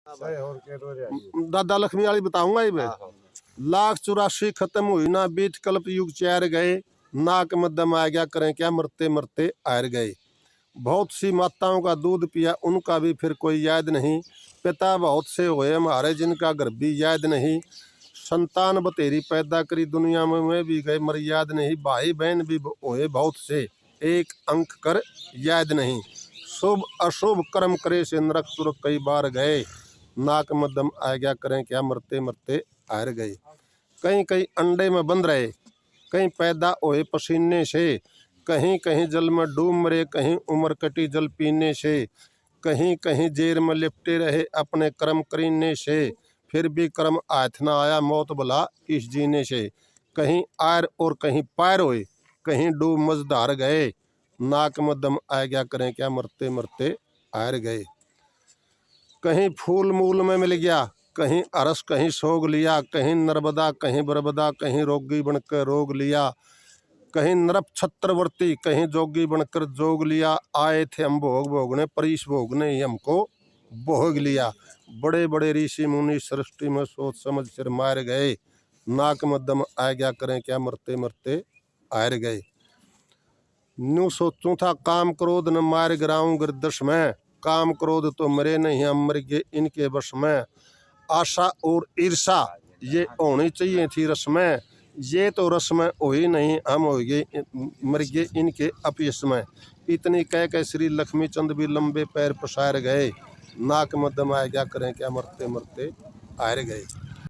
दादा लक्ष्मी वाली बताऊंगा ये मैं। लाख 84 खत्म हुई ना बीत कल्प युग चैर गए, नाक मध्यम आ गया करें क्या मरते मरते आयर गए। बहुत सी माताओं का दूध पिया उनका भी फिर कोई याद नहीं, पिता बहुत से हुए हमारे जिनका घर भी याद नहीं। संतान बतेरी पैदा करी दुनिया में भी गए मर याद नहीं, भाई बहन भी हुए बहुत से एक अंक कर याद नहीं। शुभ अशुभ कर्म करे से नरक सुरक कई बार गए, नाक मध्यम आ गया करें क्या मरते मरते हार गए। कहीं कहीं अंडे में बंद रहे, कहीं पैदा हुए पसीने से, कहीं कहीं जल में डूब मरे, कहीं उम्र कटी जल पीने से, कहीं कहीं जेर में लिपटे रहे अपने कर्म करीने से, फिर भी कर्म हाथ ना आया मौत भला इस जीने से। कहीं आर और कहीं पार हुए, कहीं डूब मझधार गए, नाक मध्यम आ गया करें क्या मरते मरते हार गए। कहीं फूल मूल में मिल गया, कहीं अरस कहीं सोग लिया, कहीं नर्मदा कहीं बरबदा, कहीं रोगी बनकर रोग लिया, कहीं नरप छत्रवर्ती कहीं जोगी बनकर जोग लिया। आए थे हम भोग भोगने परीश भोगने ही हमको भोग लिया। बड़े बड़े ऋषि मुनि सृष्टि में सोच समझ सिर मार गए, नाक मध्यम आ गया करें क्या मरते मरते हार गए। न्यू सोचूं था काम क्रोध न मार गिराऊं गिरदश में, काम क्रोध तो मरे नहीं हम मर गए इनके वश में। आशा और ईर्षा ये होनी चाहिए थी रस में, ये तो रस में हो ही नहीं हम हो गए मर गए इनके अपयश में। इतनी कह के श्री लक्ष्मी चंद भी लंबे पैर पसार गए, नाक मध्यम आ गया करें क्या मरते मरते हार गए।